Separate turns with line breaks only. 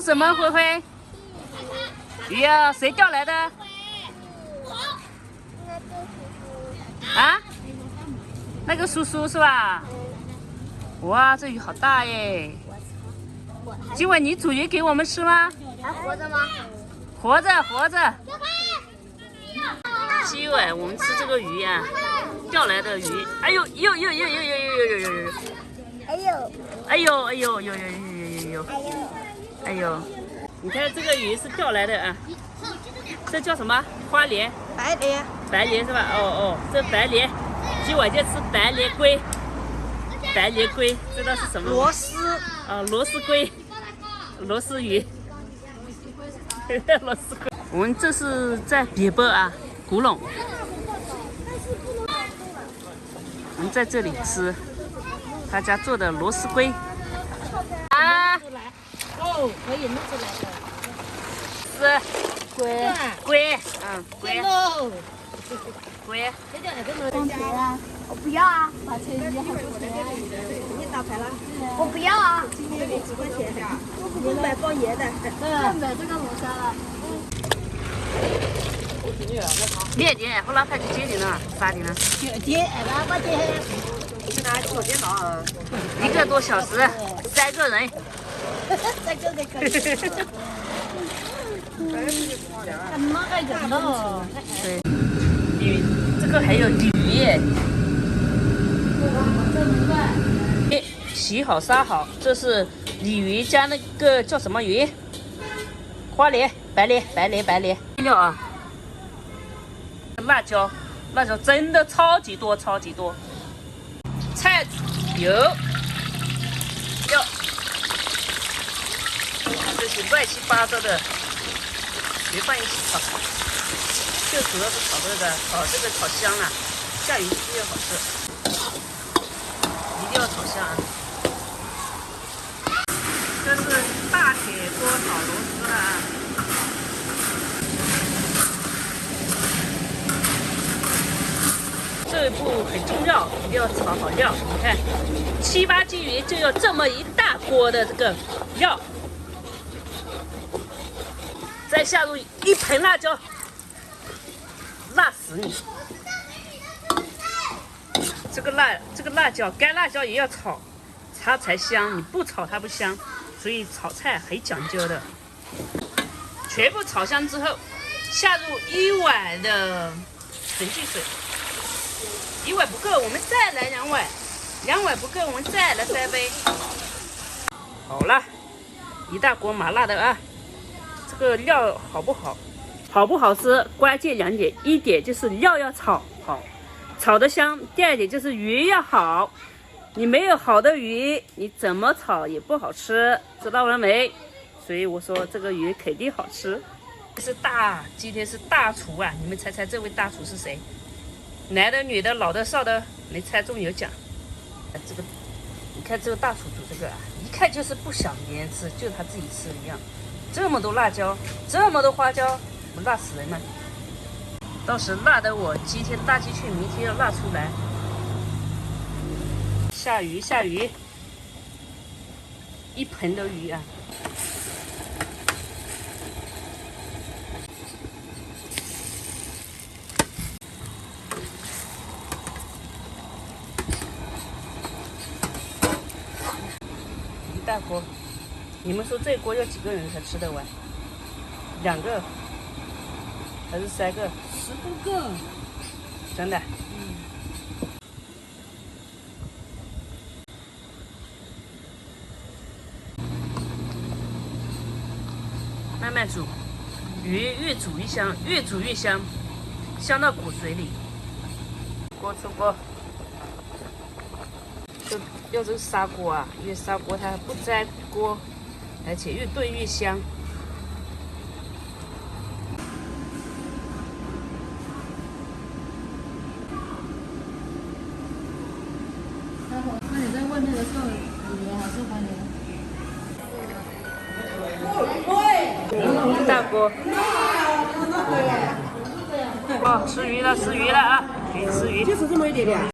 什么？灰灰？鱼呀，谁钓来的？啊？那个叔叔是吧？哇，这鱼好大耶！今晚你煮鱼给我们吃吗？
还活着吗？
活着，活着。今晚我们吃这个鱼呀，钓来的鱼。哎呦，呦呦呦呦呦呦呦呦呦呦！
哎呦，
哎呦哎呦呦呦呦呦呦！哎呦，你看这个鱼是钓来的啊，这叫什么？花鲢？
白鲢。
白鲢是吧？哦哦，这白鲢，今晚就吃白鲢龟。白鲢龟，知道是什么吗？
螺丝。
啊，螺丝龟，螺丝鱼，螺丝龟。我们这是在别北啊，古陇。我们在这里吃他家做的螺丝龟。啊，
哦，可以弄出来
是
的。龟。
龟，嗯，龟。龟。
放钱啊！我不要啊！把车机好多钱啊！你打牌了？我不要啊！今天给几块钱？我买包盐的。对，买这个龙虾了。
面点，后来快去接你了，啥的呢？
接，我接。现在坐电脑
1个多小时，3个人。
3个人可以。那个人了。
对，鲤，这个还有鲤鱼耶。洗好杀好，这是鲤鱼加那个叫什么鱼？花鲢、白鲢、白鲢、白鲢。料啊，辣椒，辣椒真的超级多，超级多。菜油、料，这些乱七八糟的，别放一起炒。就主要是炒这个，炒香了，下鱼吃又好吃，一定要炒香啊！这是大铁锅炒螺丝了啊！这一步很重要，一定要炒好料。你看，7、8斤鱼就要这么一大锅的这个料，再下入1盆辣椒。辣死你！这个辣椒，干辣椒也要炒，它才香。你不炒它不香，所以炒菜很讲究的。全部炒香之后，下入1碗的纯净水。1碗不够，我们再来2碗。2碗不够，我们再来3杯。好了，一大锅麻辣的啊！这个料好不好？好不好吃，关键2点，一点就是料要炒好，炒得香；第2点就是鱼要好，你没有好的鱼，你怎么炒也不好吃，知道了没？所以我说这个鱼肯定好吃。今天是大厨啊！你们猜猜这位大厨是谁？男的、女的、老的、少的，没猜中有奖。这个，你看这个大厨煮这个啊，一看就是不想别人吃，就他自己吃一样。这么多辣椒，这么多花椒。辣死人了！到时辣的我今天大鸡去，明天要辣出来。下鱼，下鱼，1盆的鱼啊！一大锅，你们说这锅要几个人才吃得完？2个。还是3个
？10多个，
真的。慢慢煮，鱼越煮越香，越煮越香，香到骨髓里。锅出锅，就要这个砂锅啊，因为砂锅它不粘锅，而且越炖越香。
那你在外面的时候，你还是还你。
一大锅。哦，吃鱼了，吃鱼了啊！可以吃鱼。
就是这么一点点。